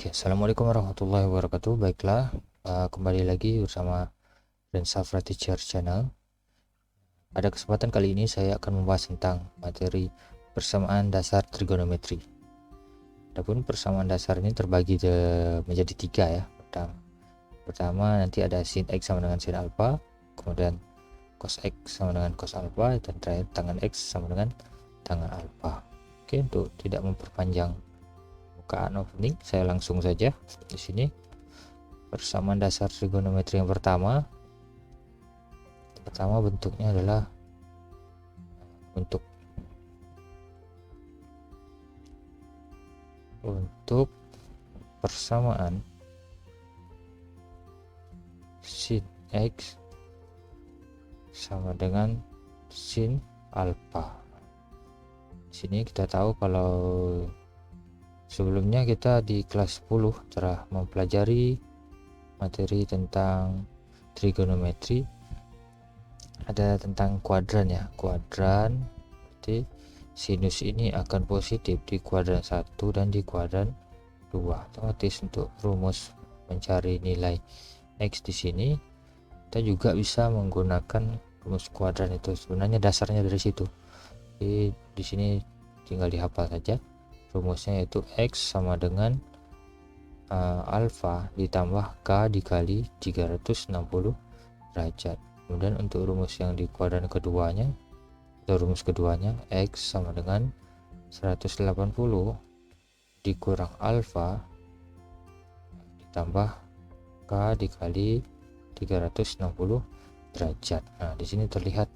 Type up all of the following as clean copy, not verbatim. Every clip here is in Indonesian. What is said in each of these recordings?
Oke, assalamualaikum warahmatullahi wabarakatuh. Baiklah, kembali lagi bersama Rensafra Teacher Channel. Pada kesempatan kali ini saya akan membahas tentang materi persamaan dasar trigonometri. Adapun persamaan dasar ini terbagi menjadi tiga ya. Pertama nanti ada sin x sama dengan sin alpha, kemudian cos x sama dengan cos alpha, dan terakhir tangan x sama dengan tangan alpha. Oke, untuk tidak memperpanjang opening, saya langsung saja di sini. Persamaan dasar trigonometri yang pertama bentuknya adalah untuk persamaan sin x sama dengan sin alpha. Di sini kita tahu kalau sebelumnya kita di kelas 10 telah mempelajari materi tentang trigonometri, ada tentang kuadran ya. Kuadran berarti sinus ini akan positif di kuadran 1 dan di kuadran 2. Otomatis untuk rumus mencari nilai x di sini kita juga bisa menggunakan rumus kuadran itu. Sebenarnya dasarnya dari situ. Jadi di sini tinggal dihafal saja. Rumusnya yaitu x sama dengan alfa ditambah k dikali 360 derajat. Kemudian untuk rumus yang di kuadran keduanya atau rumus keduanya, x sama dengan 180 dikurang alfa ditambah k dikali 360 derajat. Nah, di sini terlihat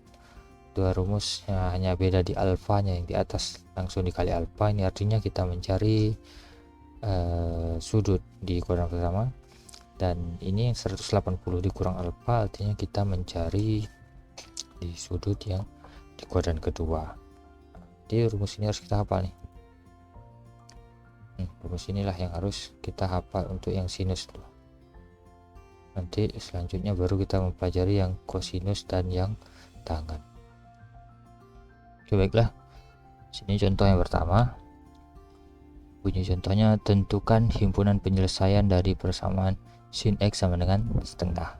dua rumusnya, hanya beda di alfanya, yang di atas langsung dikali alfa. Ini artinya kita mencari sudut di kuadran pertama, dan ini yang 180 dikurang alfa artinya kita mencari di sudut yang di kuadran kedua. Jadi rumus ini harus kita hafal nih. Rumus inilah yang harus kita hafal untuk yang sinus tuh. Nanti selanjutnya baru kita mempelajari yang kosinus dan yang tangen. Oke, baiklah. Sini contoh yang pertama. Bunyi contohnya, tentukan himpunan penyelesaian dari persamaan sin x sama dengan setengah.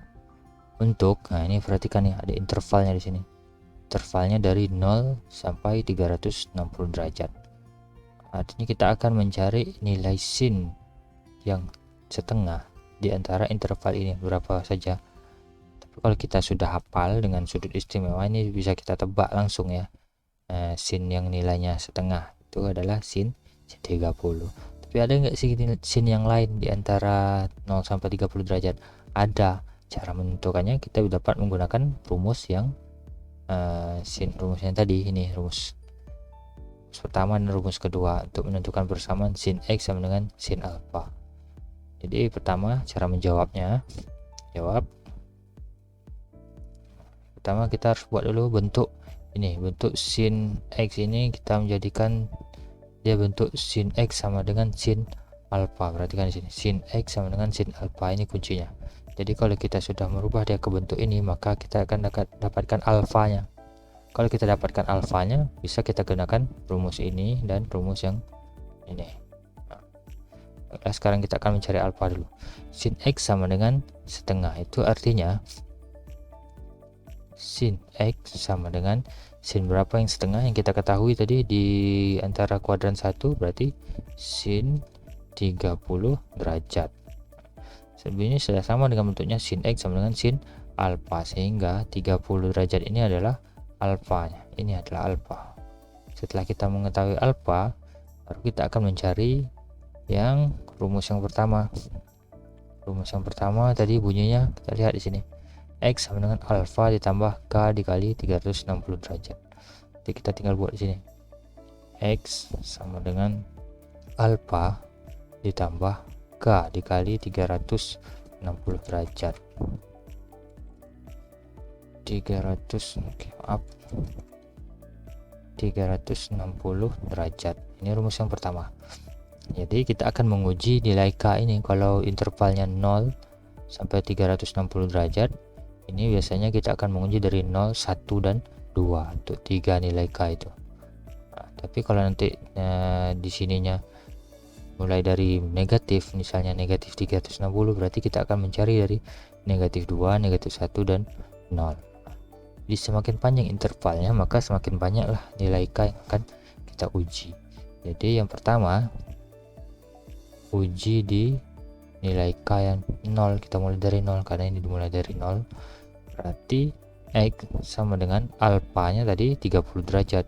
Nah ini perhatikan nih, ada intervalnya di sini. Intervalnya dari 0 sampai 360 derajat. Artinya kita akan mencari nilai sin yang setengah di antara interval ini, berapa saja. Tapi kalau kita sudah hafal dengan sudut istimewa ini bisa kita tebak langsung ya. Sin yang nilainya setengah itu adalah sin 30. Tapi ada nggak sih sin yang lain di antara 0 sampai 30 derajat? Ada. Cara menentukannya kita dapat menggunakan rumus yang rumusnya tadi ini, rumus pertama dan rumus kedua untuk menentukan persamaan sin x sama dengan sin alpha. Jadi pertama cara menjawabnya, pertama kita harus buat dulu bentuk ini. Bentuk sin x ini kita menjadikan dia bentuk sin x sama dengan sin alpha. Perhatikan di sini, sin x sama dengan sin alpha, ini kuncinya. Jadi kalau kita sudah merubah dia ke bentuk ini, maka kita akan dapatkan alfanya. Kalau kita dapatkan alfanya, bisa kita gunakan rumus ini dan rumus yang ini. Nah, sekarang kita akan mencari alfa dulu. Sin x sama dengan setengah, itu artinya sin x sama dengan sin berapa yang setengah yang kita ketahui tadi di antara kuadran 1, berarti sin 30 derajat. Sebenarnya sudah sama dengan bentuknya sin x sama dengan sin alpha, sehingga 30 derajat ini adalah alfanya. Ini adalah alfa. Setelah kita mengetahui alfa, baru kita akan mencari yang rumus yang pertama. Rumus yang pertama tadi bunyinya kita lihat di sini, x sama dengan alfa ditambah k dikali 360 derajat. Jadi kita tinggal buat di sini, x sama dengan alfa ditambah k dikali 360 derajat. 360 derajat. Ini rumus yang pertama. Jadi kita akan menguji nilai k ini. Kalau intervalnya 0 sampai 360 derajat, ini biasanya kita akan menguji dari 0, 1 dan 2 untuk 3 nilai k itu. Nah, tapi kalau nanti di sininya mulai dari negatif, misalnya negatif 360, berarti kita akan mencari dari negatif 2, negatif 1, dan 0. Jadi semakin panjang intervalnya, maka semakin banyaklah nilai K yang akan kita uji. Jadi yang pertama, uji di nilai K yang 0. Kita mulai dari 0, karena ini dimulai dari 0. Berarti X sama dengan alfanya tadi 30 derajat.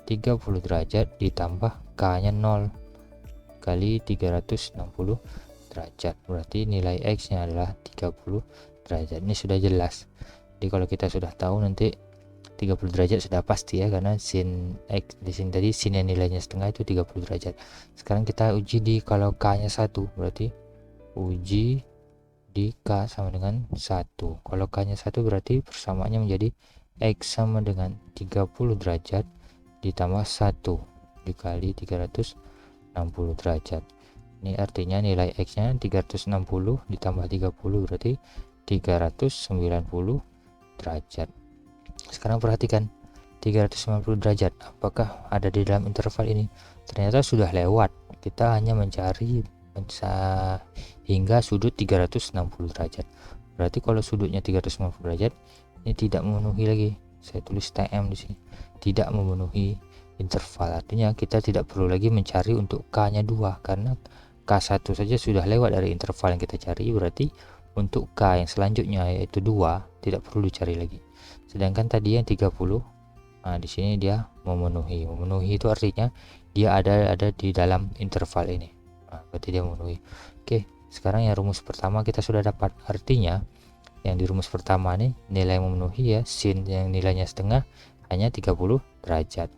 30 derajat ditambah K nya 0 kali 360 derajat. Berarti nilai X nya adalah 30 derajat. Ini sudah jelas. Jadi kalau kita sudah tahu, nanti 30 derajat sudah pasti ya, karena sin X di sini tadi sin yang nilainya setengah itu 30 derajat. Sekarang kita uji di kalau K nya 1, berarti uji di K sama dengan 1. Kalau K nya 1 berarti persamaannya menjadi X sama dengan 30 derajat ditambah 1 dikali 360 derajat. Ini artinya nilai X nya 360 ditambah 30 berarti 390 derajat. Sekarang perhatikan 390 derajat apakah ada di dalam interval ini. Ternyata sudah lewat. Kita hanya mencari hingga sudut 360 derajat. Berarti kalau sudutnya 390 derajat, ini tidak memenuhi lagi. Saya tulis TM di sini. Tidak memenuhi interval. Artinya kita tidak perlu lagi mencari untuk K-nya 2, karena K1 saja sudah lewat dari interval yang kita cari. Berarti untuk K yang selanjutnya yaitu 2 tidak perlu dicari lagi. Sedangkan tadi yang 30, nah di sini dia memenuhi. Memenuhi itu artinya dia ada di dalam interval ini. Nah, berarti dia memenuhi. Oke, sekarang yang rumus pertama kita sudah dapat. Artinya yang di rumus pertama nih nilai yang memenuhi ya, sin yang nilainya setengah hanya 30 derajat.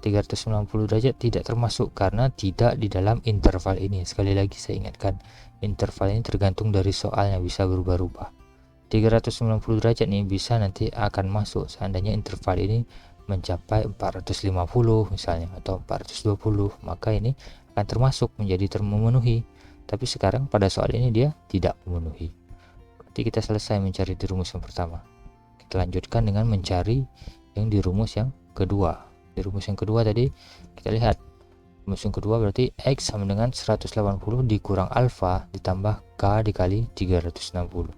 390 derajat tidak termasuk karena tidak di dalam interval ini. Sekali lagi saya ingatkan, interval ini tergantung dari soalnya, bisa berubah-ubah. 390 derajat nih bisa nanti akan masuk seandainya interval ini mencapai 450 misalnya atau 420, maka ini akan termasuk menjadi memenuhi. Tapi sekarang pada soal ini dia tidak memenuhi. Berarti kita selesai mencari di rumus yang pertama. Kita lanjutkan dengan mencari yang di rumus yang kedua. Di rumus yang kedua tadi kita lihat, rumus yang kedua berarti X sama dengan 180 dikurang alfa ditambah K dikali 360.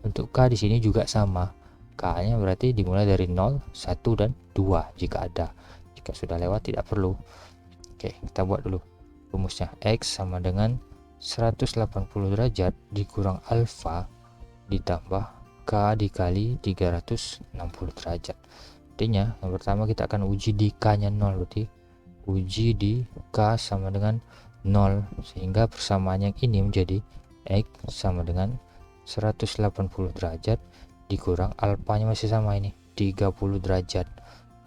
Untuk K di sini juga sama. K-nya berarti dimulai dari 0, 1, dan 2 jika ada. Jika sudah lewat tidak perlu. Oke, kita buat dulu rumusnya. X sama dengan 180 derajat dikurang alfa ditambah K dikali 360 derajat. Artinya yang pertama kita akan uji di K nya 0, berarti uji di K sama dengan 0, sehingga persamaan yang ini menjadi X sama dengan 180 derajat dikurang alfanya masih sama ini 30 derajat.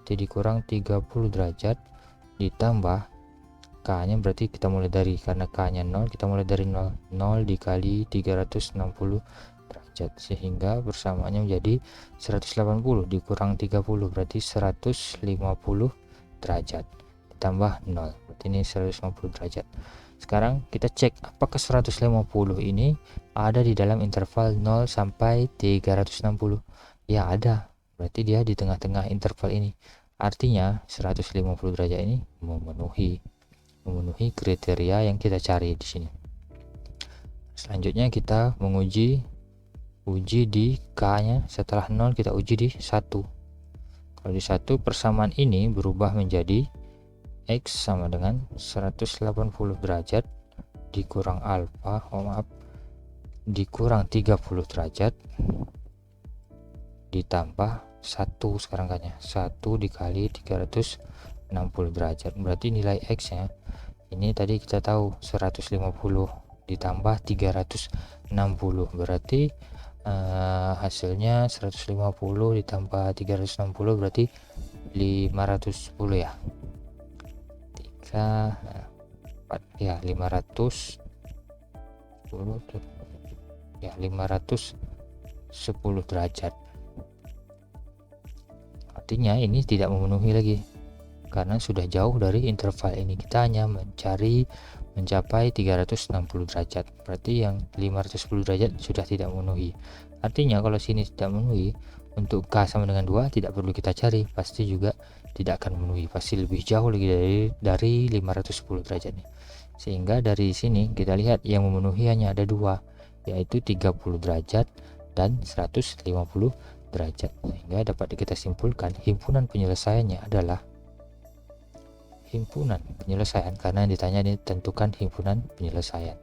Jadi dikurang 30 derajat ditambah K nya berarti kita mulai dari, karena K nya 0 kita mulai dari 0 dikali 360 derajat, sehingga persamaannya menjadi 180 dikurang 30 berarti 150 derajat ditambah 0, berarti ini 150 derajat. Sekarang kita cek apakah 150 ini ada di dalam interval 0 sampai 360. Ya ada, berarti dia di tengah-tengah interval ini. Artinya 150 derajat ini memenuhi kriteria yang kita cari di sini. Selanjutnya kita uji di K nya setelah 0 kita uji di 1. Kalau di 1 persamaan ini berubah menjadi X sama dengan 180 derajat dikurang alfa, dikurang 30 derajat ditambah 1 sekarang kan ya, 1 dikali 360 derajat. Berarti nilai X nya ini tadi kita tahu 150 ditambah 360, berarti hasilnya 150 ditambah 360 berarti 510 ya. 4 ya 510 ya 510 derajat. Artinya ini tidak memenuhi lagi karena sudah jauh dari interval ini. Kita hanya mencapai 360 derajat, berarti yang 510 derajat sudah tidak memenuhi. Artinya kalau sini tidak memenuhi, untuk K sama dengan 2 tidak perlu kita cari, pasti juga tidak akan memenuhi, pasti lebih jauh lagi dari 510 derajat nih. Sehingga dari sini kita lihat yang memenuhi hanya ada dua, yaitu 30 derajat dan 150 derajat. Sehingga dapat kita simpulkan himpunan penyelesaiannya adalah himpunan penyelesaian, karena yang ditanya ini tentukan himpunan penyelesaian.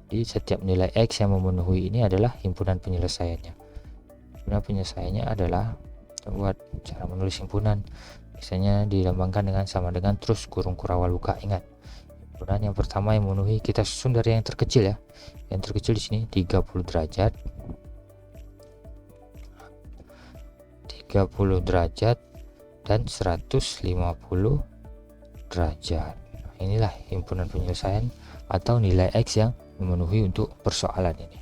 Di setiap nilai X yang memenuhi ini adalah himpunan penyelesaiannya. Himpunan penyelesaiannya adalah buat cara menulis himpunan. Biasanya dilambangkan dengan sama dengan terus kurung kurawal buka. Ingat, himpunan yang pertama yang memenuhi kita susun dari yang terkecil ya. Yang terkecil di sini 30 derajat. 30 derajat dan 150 derajat. Inilah himpunan penyelesaian atau nilai X yang memenuhi untuk persoalan ini.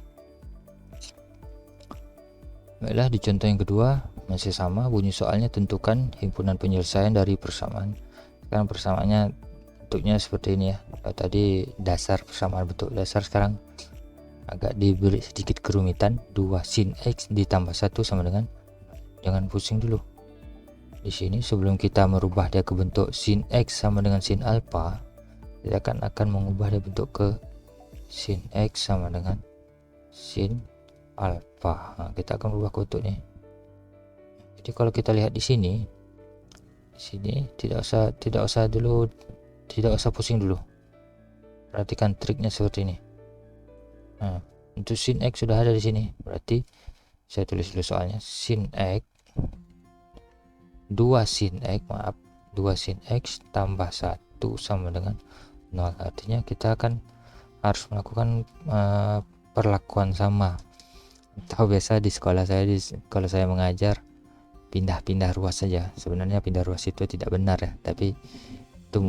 Baiklah, di contoh yang kedua masih sama bunyi soalnya, tentukan himpunan penyelesaian dari persamaan. Sekarang persamaannya bentuknya seperti ini ya. Tadi dasar persamaan bentuk dasar, sekarang agak diberi sedikit kerumitan. 2 sin X ditambah 1 sama dengan, jangan pusing dulu. Di sini sebelum kita merubah dia ke bentuk sin X sama dengan sin alpha, kita akan mengubah dia bentuk ke sin X sama dengan sin alpha. Nah, kita akan ubah ke bentuk ini. Jadi kalau kita lihat di sini tidak usah pusing dulu. Perhatikan triknya seperti ini. Nah, untuk sin X sudah ada di sini. Berarti saya tulis dulu soalnya, sin X 2 sin X tambah 1 sama dengan 0. Artinya kita akan harus melakukan perlakuan sama. Tahu biasa di sekolah saya, kalau saya mengajar pindah-pindah ruas saja. Sebenarnya pindah ruas itu tidak benar ya, tapi itu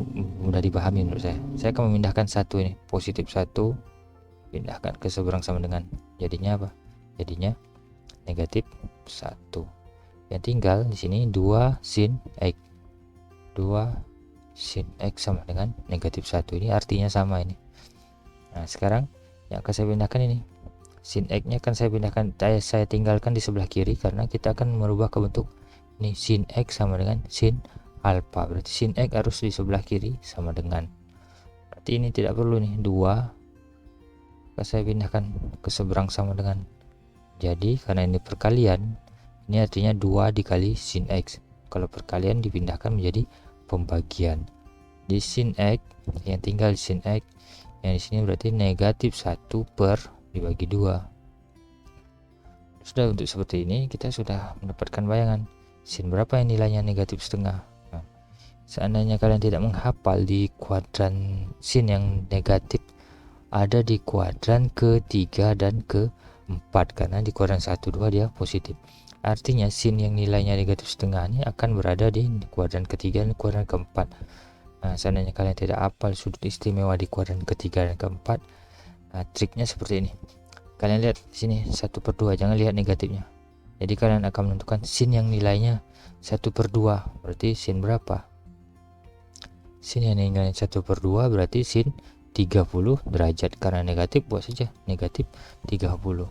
mudah dipahami menurut saya. Saya akan memindahkan 1 ini, positif 1 pindahkan ke seberang sama dengan, jadinya apa? Jadinya negatif 1. Yang tinggal di sini 2 sin X. 2 sin X sama dengan negatif 1. Ini artinya sama ini. Nah, sekarang yang akan saya pindahkan ini, sin X nya akan saya pindahkan, saya tinggalkan di sebelah kiri karena kita akan merubah ke bentuk ini, sin X sama dengan sin alpha. Berarti sin X harus di sebelah kiri sama dengan, berarti ini tidak perlu nih 2 saya pindahkan ke seberang sama dengan. Jadi karena ini perkalian, ini artinya 2 dikali sin X. Kalau perkalian dipindahkan menjadi pembagian. Di sin X yang tinggal di sin X yang di sini berarti negatif 1 per dibagi 2. Sudah, untuk seperti ini kita sudah mendapatkan bayangan sin berapa yang nilainya negatif setengah. Nah, seandainya kalian tidak menghafal di kuadran sin yang negatif, ada di kuadran ketiga dan keempat, karena di kuadran 1, 2 dia positif. Artinya sin yang nilainya negatif setengah ini akan berada di kuadran ketiga dan kuadran keempat. Nah, seandainya kalian tidak hafal sudut istimewa di kuadran ketiga dan keempat, nah, triknya seperti ini. Kalian lihat di sini 1/2, jangan lihat negatifnya. Jadi kalian akan menentukan sin yang nilainya 1/2, berarti sin berapa? Sin yang nilainya 1/2 berarti sin 30 derajat. Karena negatif buat saja negatif 30.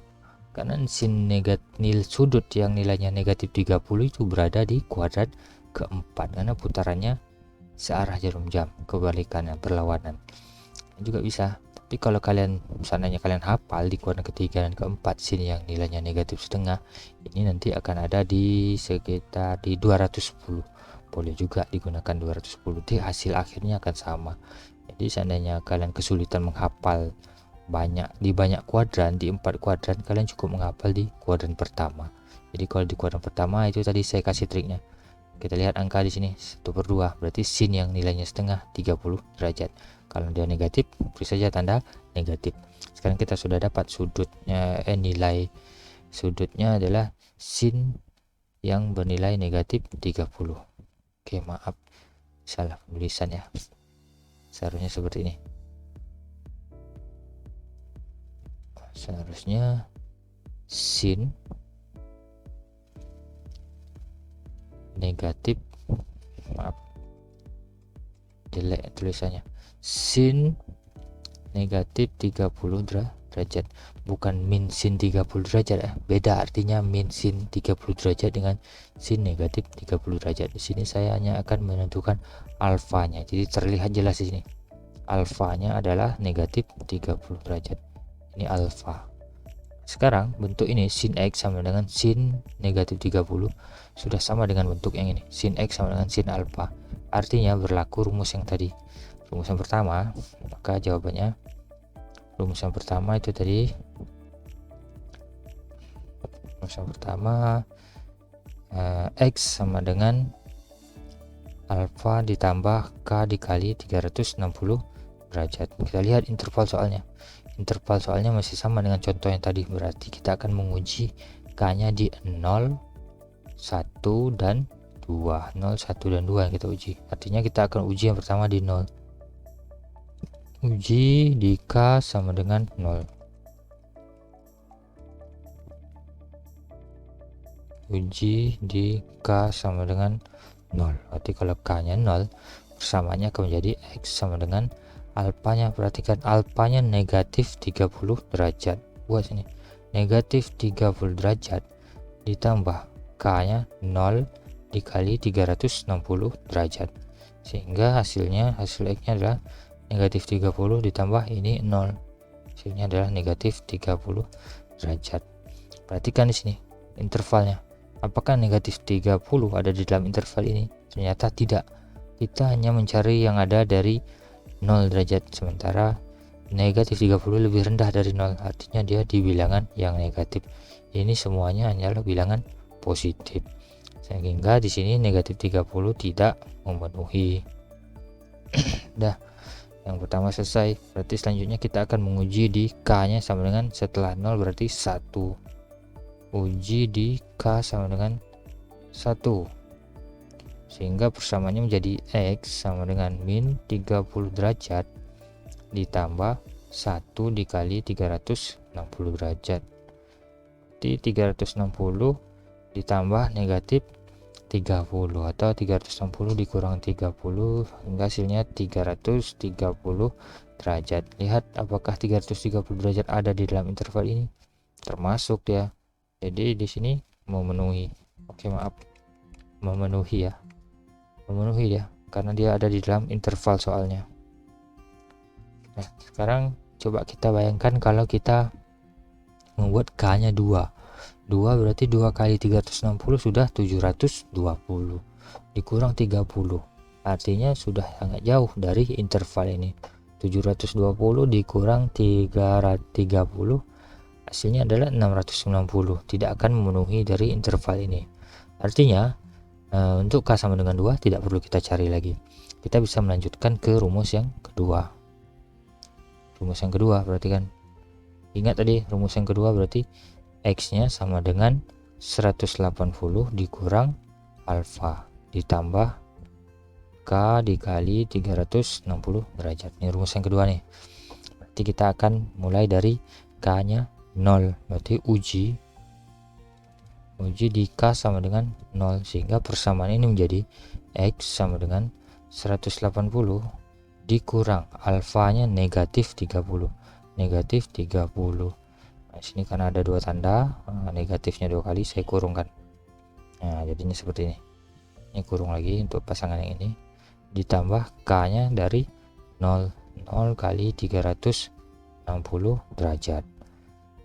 Karena sin negatif sudut yang nilainya negatif 30 itu berada di kuadran keempat, karena putarannya searah jarum jam, kebalikannya, berlawanan. Juga bisa. Tapi kalau kalian seandainya kalian hafal di kuadran ketiga dan keempat sin yang nilainya negatif setengah, ini nanti akan ada di sekitar di 210. Boleh juga digunakan 210. Di hasil akhirnya akan sama. Jadi seandainya kalian kesulitan menghafal di banyak kuadran, di 4 kuadran, kalian cukup menghafal di kuadran pertama. Jadi kalau di kuadran pertama itu tadi saya kasih triknya. Kita lihat angka di sini 1/2, berarti sin yang nilainya setengah 30 derajat. Kalau dia negatif, beri saja tanda negatif. Sekarang kita sudah dapat sudutnya, nilai sudutnya adalah sin yang bernilai negatif 30. Oke, maaf salah penulisan ya. Seharusnya seperti ini. Seharusnya sin negatif, maaf jelek tulisannya, sin negatif 30 derajat, bukan min sin 30 derajat ya. Beda artinya min sin 30 derajat dengan sin negatif 30 derajat. Di sini saya hanya akan menentukan alfanya. Jadi terlihat jelas di sini. Alfanya adalah negatif 30 derajat. Ini alfa. Sekarang bentuk ini sin X sama dengan sin negatif 30 sudah sama dengan bentuk yang ini. Sin X sama dengan sin alfa. Artinya berlaku rumus yang tadi. Rumus yang pertama, maka jawabannya rumus yang pertama itu tadi. Rumus yang pertama X sama dengan alfa ditambah K dikali 360 derajat. Kita lihat interval soalnya. Interval soalnya masih sama dengan contoh yang tadi, berarti kita akan menguji K-nya di 0, 1, dan 2. 0, 1, dan 2 yang kita uji. Artinya kita akan uji yang pertama di 0. Uji di K sama dengan 0. Uji di K sama dengan 0. Berarti kalau K-nya 0, persamaannya akan menjadi X sama dengan alfanya. Perhatikan alfanya negatif 30 derajat. Buat sini negatif 30 derajat ditambah K nya 0 dikali 360 derajat, sehingga hasil X nya adalah negatif 30 ditambah ini 0, hasilnya adalah negatif 30 derajat. Perhatikan di sini intervalnya, apakah negatif 30 ada di dalam interval ini? Ternyata tidak. Kita hanya mencari yang ada dari 0 derajat, sementara negatif 30 lebih rendah dari 0, artinya dia di bilangan yang negatif. Ini semuanya hanyalah bilangan positif, sehingga di sini negatif 30 tidak memenuhi. Dah, yang pertama selesai. Berarti selanjutnya kita akan menguji di K nya sama dengan, setelah 0 berarti 1. Uji di K sama dengan 1, sehingga persamaannya menjadi X sama dengan min 30 derajat ditambah 1 dikali 360 derajat. Jadi 360 ditambah negatif 30 atau 360 dikurang 30, hingga hasilnya 330 derajat. Lihat apakah 330 derajat ada di dalam interval ini? Termasuk dia. Jadi di sini memenuhi. Oke, maaf. Memenuhi ya. Memenuhi ya, karena dia ada di dalam interval soalnya. Nah, sekarang coba kita bayangkan kalau kita membuat K nya 2 berarti 2 kali 360 sudah 720 dikurang 30, artinya sudah sangat jauh dari interval ini. 720 dikurang 330 hasilnya adalah 690, tidak akan memenuhi dari interval ini. Artinya untuk K sama dengan 2 tidak perlu kita cari lagi. Kita bisa melanjutkan ke rumus yang kedua. Rumus yang kedua, perhatikan. Ingat tadi rumus yang kedua berarti X nya sama dengan 180 dikurang alfa ditambah K dikali 360 derajat. Ini rumus yang kedua nih. Berarti kita akan mulai dari K nya 0. Berarti uji di K sama dengan 0, sehingga persamaan ini menjadi X sama dengan 180 dikurang alfanya negatif 30. Negatif 30. Nah, sini karena ada dua tanda, negatifnya 2 kali, saya kurungkan. Nah, jadinya seperti ini. Ini kurung lagi untuk pasangan yang ini. Ditambah K nya dari 0 kali 360 derajat.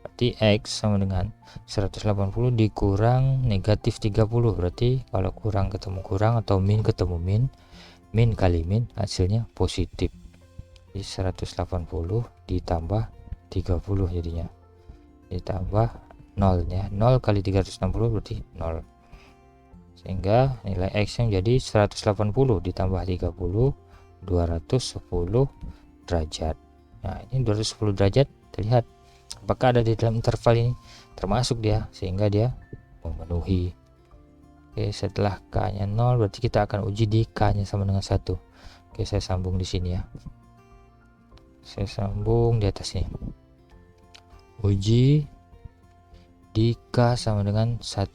Berarti X sama dengan 180 dikurang negatif 30. Berarti kalau kurang ketemu kurang atau min ketemu min, min kali min hasilnya positif. Jadi 180 ditambah 30 jadinya. Ditambah 0 ya. 0 kali 360 berarti 0. Sehingga nilai X yang jadi 180 ditambah 30, 210 derajat. Nah, ini 210 derajat terlihat. Apakah ada di dalam interval ini? Termasuk dia, sehingga dia memenuhi. Oke, setelah K nya 0 berarti kita akan uji di K nya sama dengan 1. Oke, saya sambung di sini ya. Saya sambung di atas ini. Uji di K sama dengan 1,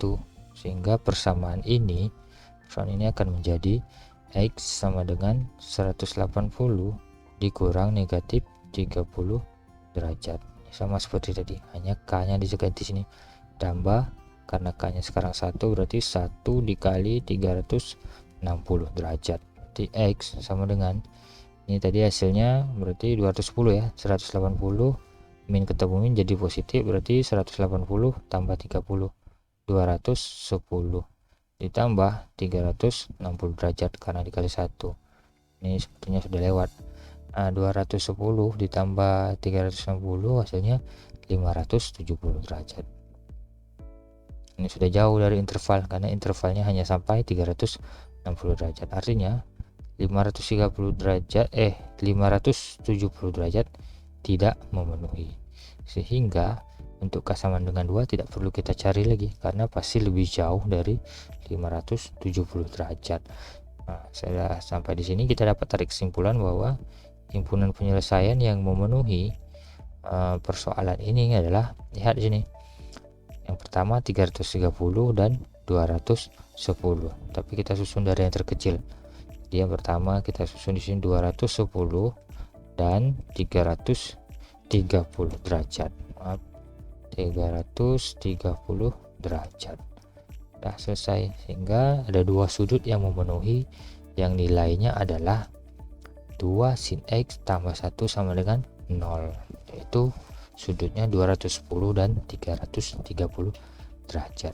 sehingga persamaan ini akan menjadi X sama dengan 180 dikurang negatif 30 derajat. sama seperti tadi, hanya k nya diganti sini tambah, karena k nya sekarang 1 berarti 1 dikali 360 derajat, berarti x sama dengan ini tadi hasilnya berarti 210 ya, 180 min ketemu min jadi positif, berarti 180 tambah 30 210 ditambah 360 derajat karena dikali 1, ini sepertinya sudah lewat. 210 ditambah 360 hasilnya 570 derajat. Ini sudah jauh dari interval karena intervalnya hanya sampai 360 derajat, artinya 570 derajat tidak memenuhi, sehingga untuk K sama dengan 2 tidak perlu kita cari lagi karena pasti lebih jauh dari 570 derajat. Nah, sudah sampai di sini kita dapat tarik kesimpulan bahwa himpunan penyelesaian yang memenuhi persoalan ini adalah, lihat di sini. Yang pertama 330 dan 210. Tapi kita susun dari yang terkecil. Jadi yang pertama kita susun di sini 210 dan 330 derajat. Maaf, 330 derajat. Sudah selesai, sehingga ada dua sudut yang memenuhi yang nilainya adalah 2 sin X tambah 1 sama dengan 0, yaitu sudutnya 210 dan 330 derajat.